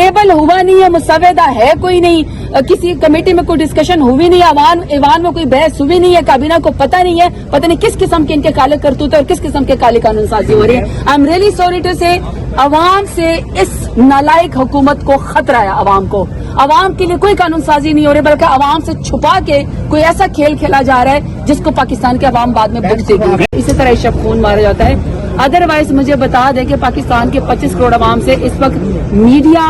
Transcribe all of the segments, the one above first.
Table हुआ नहीं है, मुसवदा है कोई नहीं, किसी कमेटी में कोई डिस्कशन हुई नहीं है, ईवान में कोई बहस हुई नहीं है, काबीना को पता नहीं है, पता नहीं किस किस्म के इनके काले करतूत और किस किस्म के काले कानून साजी हो रही है। I am really sorry to say, अवाम से इस नालायक हुकूमत को खतरा है। अवाम को, अवाम के लिए कोई कानून साजी नहीं हो रही, बल्कि अवाम से छुपा के कोई ऐसा खेल खेला जा रहा है जिसको पाकिस्तान के अवाम बाद में भुगतेगी। इसी तरह शब खून मारा जाता है। अदरवाइज मुझे बता दें कि पाकिस्तान के 25 करोड़ अवाम से इस वक्त मीडिया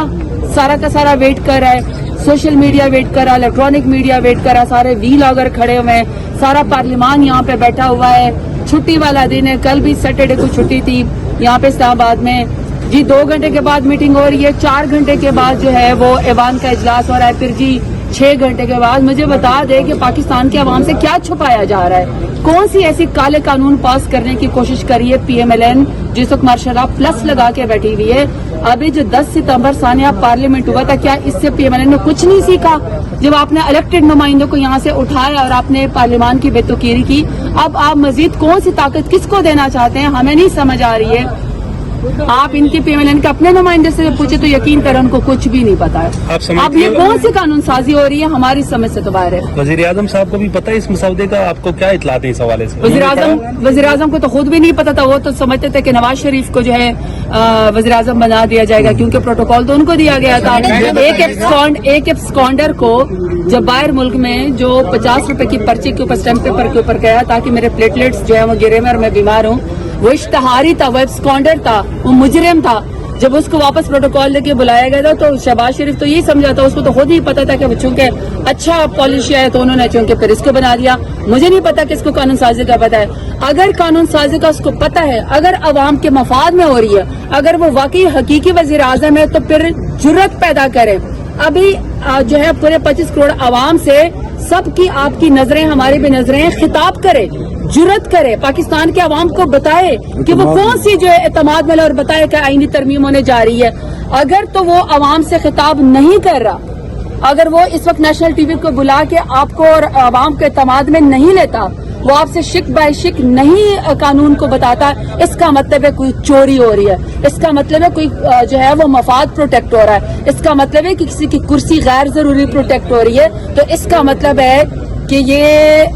सारा का सारा वेट कर रहा है, सोशल मीडिया वेट कर रहा है, इलेक्ट्रॉनिक मीडिया वेट कर रहा है, सारे व्लॉगर खड़े हुए हैं, सारा पार्लियामान यहाँ पे बैठा हुआ है। छुट्टी वाला दिन है, कल भी सैटरडे को छुट्टी थी यहाँ पे इस्लामाबाद में जी। 2 घंटे के बाद मीटिंग हो रही है, 4 घंटे के बाद जो है वो ऐवान का इजलास हो रहा है, फिर जी 6 घंटे के बाद। मुझे बता दे कि पाकिस्तान के अवाम से क्या छुपाया जा रहा है, कौन सी ऐसी काले कानून पास करने की कोशिश करी है PMLN जिस वक्त मार्शल प्लस लगा के बैठी हुई है। अभी जो 10 सितंबर सानिया पार्लियामेंट हुआ था, क्या इससे PMLN ने कुछ नहीं सीखा? जब आपने इलेक्टेड नुमाइंदों को यहाँ से उठाया और आपने पार्लियामान की बेतुकीरी की, अब आप मजीद कौन सी ताकत किसको देना चाहते हैं, हमें नहीं समझ आ रही है। आप इनकी PMLN के अपने नुमाइंदे से पूछे तो यकीन करें उनको कुछ भी नहीं पता है। अब ये कौन सी कानून साजी हो रही है, हमारी समझ से तो बाहर है। वजीर आजम साहब को भी पता है इस मसौदे का, आपको क्या इतलात है इस हवाले से? वजीर आजम को तो खुद भी नहीं पता था, वो तो समझते थे कि नवाज शरीफ को जो है वजीर आजम बना दिया जाएगा, क्योंकि प्रोटोकॉल तो उनको दिया गया था। एक एब्सकॉन्डर को जब बाहर मुल्क में जो 50 रुपए की पर्ची के ऊपर स्टैम्प पेपर के ऊपर गया ताकि मेरे प्लेटलेट्स जो है वो गिरे में और मैं बीमार हूँ, वो इश्तहारी था, वो एब्सकॉन्डर था, वो मुजरिम था। जब उसको वापस प्रोटोकॉल लेके बुलाया गया था तो शहबाज शरीफ तो यही समझा था, उसको तो खुद ही पता था कि चूंकि अच्छा पॉलिशिया है तो उन्होंने चूंकि फिर इसको बना दिया। मुझे नहीं पता कि इसको कानून साजी का पता है। अगर कानून साजी का उसको पता है, अगर अवाम के मफाद में हो रही है, अगर वो वाकई हकीकी वजीर आजम है तो फिर जुर्रत पैदा करे। अभी जो है पूरे 25 करोड़ अवाम से सबकी आपकी नजरें, हमारी भी नजरें, खिताब करे, जुर्रत करे, पाकिस्तान के अवाम को बताए कि वो कौन सी जो है एतमाद में और बताए कि आईनी तरमीम होने जा रही है। अगर तो वो अवाम से खिताब नहीं कर रहा, अगर वो इस वक्त नेशनल टीवी को बुला के आपको और अवाम के एतमाद में नहीं लेता, वो आपसे शिक बाय शिक नहीं कानून को बताता, इसका मतलब है कोई चोरी हो रही है, इसका मतलब है कोई जो है वो मफाद प्रोटेक्ट हो रहा है, इसका मतलब है कि किसी की कुर्सी गैर जरूरी प्रोटेक्ट हो रही है। तो इसका मतलब है कि ये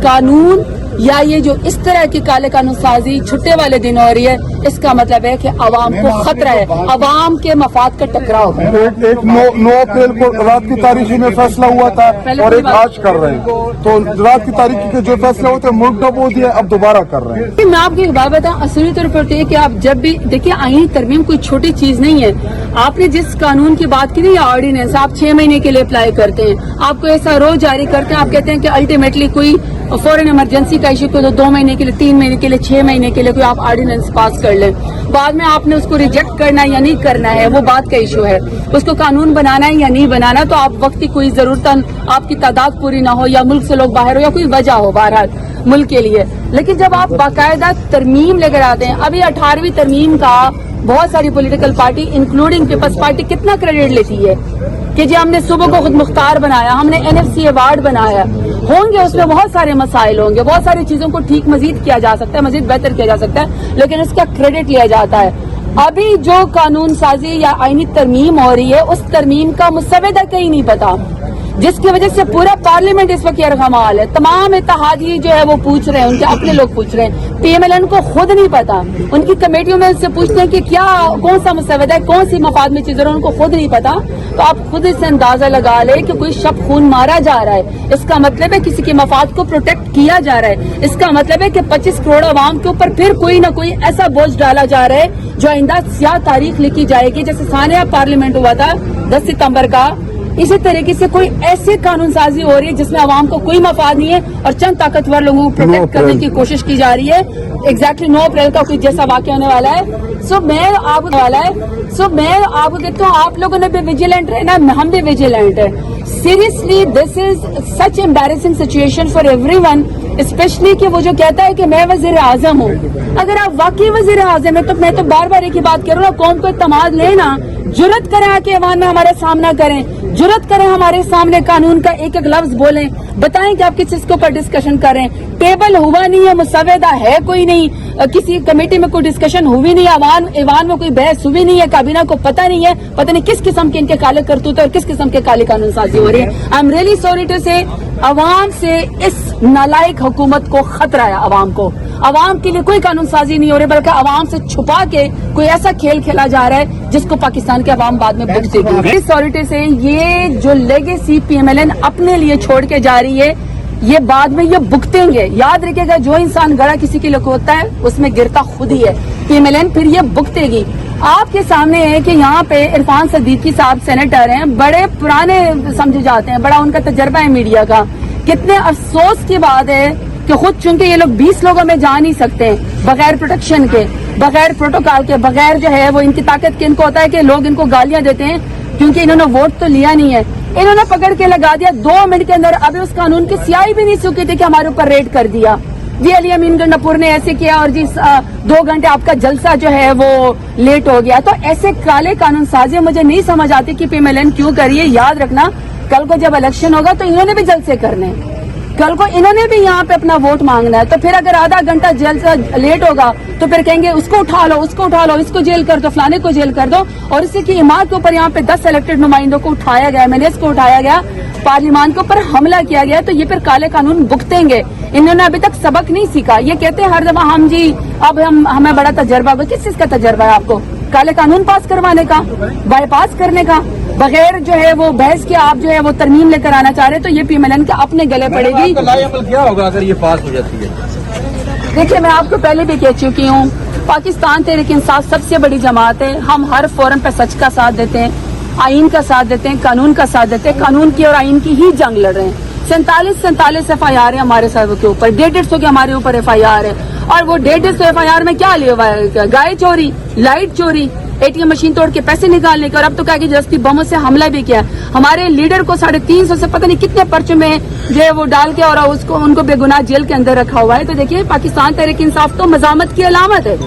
कानून या ये जो इस तरह की काले कानून साजी छुट्टे वाले दिन हो रही है, इसका मतलब है कि अवाम को खतरा है, अवाम के मफाद का टकराव है। एक 9 अप्रैल को रात की तारीखी में फैसला हुआ था और एक आज कर रहे हैं, तो रात की तारीखी के जो फैसला होते हैं मुल्क डबो दिया, अब दोबारा कर रहे हैं। मैं आपको एक बात बताऊं, असली तौर पर है कि आप जब भी देखिए, आईनी तरमीम कोई छोटी चीज नहीं है। आपने जिस कानून की बात की ना, या ऑर्डिनेंस, आप 6 महीने के लिए अप्लाई करते हैं, आपको ऐसा रोज जारी करते हैं, आप कहते हैं कि अल्टीमेटली कोई फॉरेन इमरजेंसी का इशू को तो 2 महीने के लिए, 3 महीने के लिए, 6 महीने के लिए कोई आप ऑर्डिनेंस पास कर लें, बाद में आपने उसको रिजेक्ट करना है या नहीं करना है, वो बात का इशू है। उसको कानून बनाना है या नहीं बनाना, तो आप वक्त की कोई जरूरत, आपकी तादाद पूरी ना हो या मुल्क से लोग बाहर हो या कोई वजह हो बहरहाल मुल्क के लिए। लेकिन जब आप बाकायदा तरमीम लेकर आते हैं, अभी 18वीं तरमीम का बहुत सारी political party including People's Party कितना क्रेडिट लेती है कि जी हमने सुबह को खुद मुख्तार बनाया, हमने NFC अवार्ड बनाया। होंगे उसमें बहुत सारे मसाइल होंगे, बहुत सारी चीजों को ठीक मजीद किया जा सकता है, मजीद बेहतर किया जा सकता है, लेकिन इसका क्रेडिट लिया जाता है। अभी जो कानून साजी या आईनी तरमीम हो रही है, उस तरमीम का मुसवदा कहीं नहीं पता, जिसकी वजह से पूरा पार्लियामेंट इस वक्त यरगमाल है। तमाम इत्तेहादी जो है वो पूछ रहे हैं, उनके अपने लोग पूछ रहे हैं, PMLN को खुद नहीं पता, उनकी कमेटियों में उससे पूछते हैं कि क्या कौन सा मुसवदा है, कौन सी मफाद में चीजें, उनको खुद नहीं पता। तो आप खुद इससे अंदाजा लगा ले कि कोई शब खून मारा जा रहा है, इसका मतलब है किसी के मफाद को प्रोटेक्ट किया जा रहा है, इसका मतलब है कि 25 करोड़ अवाम के ऊपर फिर कोई ना कोई ऐसा बोझ डाला जा रहा है जो आइंदा स्याह तारीख लिखी जाएगी। जैसे सानिया पार्लियामेंट हुआ था 10 सितंबर का, इसी तरीके से कोई ऐसी कानून साजी हो रही है जिसमें आवाम को कोई मफाद नहीं है और चंद ताकतवर लोगों को प्रोटेक्ट करने की कोशिश की जा रही है। एग्जैक्टली 9 अप्रैल का कुछ जैसा वाकया होने वाला है। सो मैं आपको कहता हूँ, आप लोगों ने भी विजिलेंट रहना, हम भी विजिलेंट है। Seriously this is such embarrassing situation for everyone, specially कि वो जो कहता है कि मैं वजीर आजम हूँ। अगर आप वाकई वजीर आजम है तो मैं तो बार बार एक ही बात कह रहा हूँ, कौम को इत्तेमाद लेना, जुर्रत करें आके ऐवान में हमारे सामना करें, जुर्रत करें हमारे सामने कानून का एक एक लफ्ज बोलें, बताएं कि आप किस चीज के ऊपर डिस्कशन कर रहे हैं। टेबल हुआ नहीं है, मुसवदा है कोई नहीं, किसी कमेटी में कोई डिस्कशन हुई नहीं, ऐवान में कोई बहस हुई नहीं है, काबीना को पता नहीं है, पता नहीं किस किस्म के इनके काले करतूत और किस किस्म के काले कानून साजी हो रही है। I am really sorry to say अवाम से इस नालायक हुकूमत को खतरा है। अवाम के लिए कोई कानून साजी नहीं हो रही, बल्कि अवाम से छुपा के कोई ऐसा खेल खेला जा रहा है जिसको पाकिस्तान के अवाम बाद में भुगतेगी। इस सॉलिटी से ये जो लेगेसी PMLN अपने लिए छोड़ के जा रही है, ये बाद में ये भुगतेंगे। याद रखिएगा, जो इंसान गड़ा किसी के लिए होता है उसमें गिरता खुद ही है। PMLN फिर ये भुगतेगी। आपके सामने है कि यहाँ पे इरफान सदीकी साहब सेनेटर हैं, बड़े पुराने समझे जाते हैं, बड़ा उनका तजर्बा है मीडिया का। कितने अफसोस की बात है कि खुद चूंकि ये लोग 20 लोगों में जा नहीं सकते बगैर प्रोटेक्शन के, बगैर प्रोटोकॉल के, बगैर जो है वो इनकी ताकत के इनको होता है कि लोग इनको गालियां देते हैं क्योंकि इन्होंने वोट तो लिया नहीं है। इन्होंने पकड़ के लगा दिया 2 मिनट के अंदर, अभी उस कानून की स्याही भी नहीं सूखी थी कि हमारे ऊपर रेड कर दिया। जी अली अमीन गंडापुर ने ऐसे किया और जी 2 घंटे आपका जलसा जो है वो लेट हो गया। तो ऐसे काले कानून साजी मुझे नहीं समझ आती कि PMLN क्यों करिए। याद रखना, कल को जब इलेक्शन होगा तो इन्होंने भी जलसे करने हैं, कल को इन्होंने भी यहाँ पे अपना वोट मांगना है। तो फिर अगर आधा घंटा जलसा लेट होगा तो फिर कहेंगे उसको उठा लो, उसको उठा लो, इसको जेल कर दो, फलाने को जेल कर दो। और इसी की इमारत के ऊपर यहाँ पे 10 इलेक्टेड नुमाइंदों को उठाया गया, MLAs को उठाया गया, पार्लियामान के ऊपर हमला किया गया। तो ये फिर काले कानून भुगतेंगे। इन्होंने अभी तक सबक नहीं सीखा। ये कहते हैं हर दफा हम जी अब हमें बड़ा तजर्बा होगा। किस चीज का तजर्बा है आपको? काले कानून पास करवाने का, बाईपास करने का, बगैर जो है वो बहस के आप जो है वो तरमीम लेकर आना चाह रहे हैं। तो ये PMLN के अपने गले पड़ेगी। क्या होगा अगर ये पास हो जाती है? देखिए, मैं आपको पहले भी कह चुकी हूँ, पाकिस्तान तहरीक इंसाफ सबसे बड़ी जमात है। हम हर फोरम पे सच का साथ देते हैं, आइन का साथ देते हैं, कानून का साथ देते हैं। कानून की और आइन की ही जंग लड़ रहे हैं। 47 FIR है हमारे सर्व के ऊपर, 150 के हमारे ऊपर FIR है। और वो 150 FIR में क्या लिया हुआ है? गाय चोरी, लाइट चोरी, ATM मशीन तोड़ के पैसे निकालने के, और अब तो क्या कि जस्ती बमों से हमला भी किया। हमारे लीडर को 350 से पता नहीं कितने पर्चे में जो है वो डाल के और उसको उनको बेगुनाह जेल के अंदर रखा हुआ है। तो देखिए, पाकिस्तान तहरीक इंसाफ तो मजामत की अलामत है।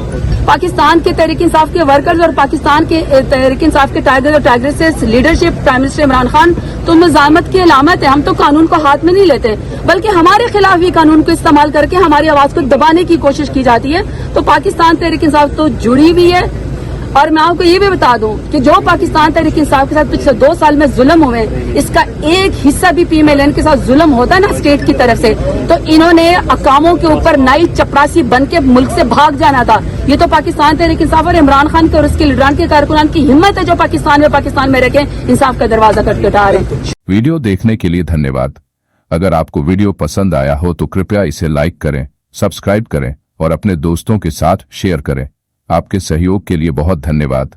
पाकिस्तान के तहरीक इंसाफ के वर्कर्स और पाकिस्तान के तहरीक इंसाफ के टाइगर्स और tigresses leadership, prime minister Imran Khan तो मजामत की अलामत है। हम तो कानून को हाथ में नहीं लेते, बल्कि हमारे खिलाफ ही कानून को इस्तेमाल करके हमारी आवाज को दबाने की कोशिश की जाती है। तो पाकिस्तान तहरीक इंसाफ तो जुड़ी हुई है। और मैं आपको ये भी बता दूं कि जो पाकिस्तान तहरीक इंसाफ के साथ पिछले 2 साल में जुल्म हुए, इसका एक हिस्सा भी PMLN के साथ जुल्म होता है ना स्टेट की तरफ से, तो इन्होंने अकामों के ऊपर नाई चपरासी बन के मुल्क से भाग जाना था। ये तो पाकिस्तान तहरीक इंसाफ और इमरान खान के और उसके लीडरान के कारकुनान की हिम्मत है जो पाकिस्तान में रखे इंसाफ का दरवाजा खटखटा रहे हैं। वीडियो देखने के लिए धन्यवाद। अगर आपको वीडियो पसंद आया हो तो कृपया इसे लाइक करें, सब्सक्राइब करें और अपने दोस्तों के साथ शेयर करें। आपके सहयोग के लिए बहुत धन्यवाद।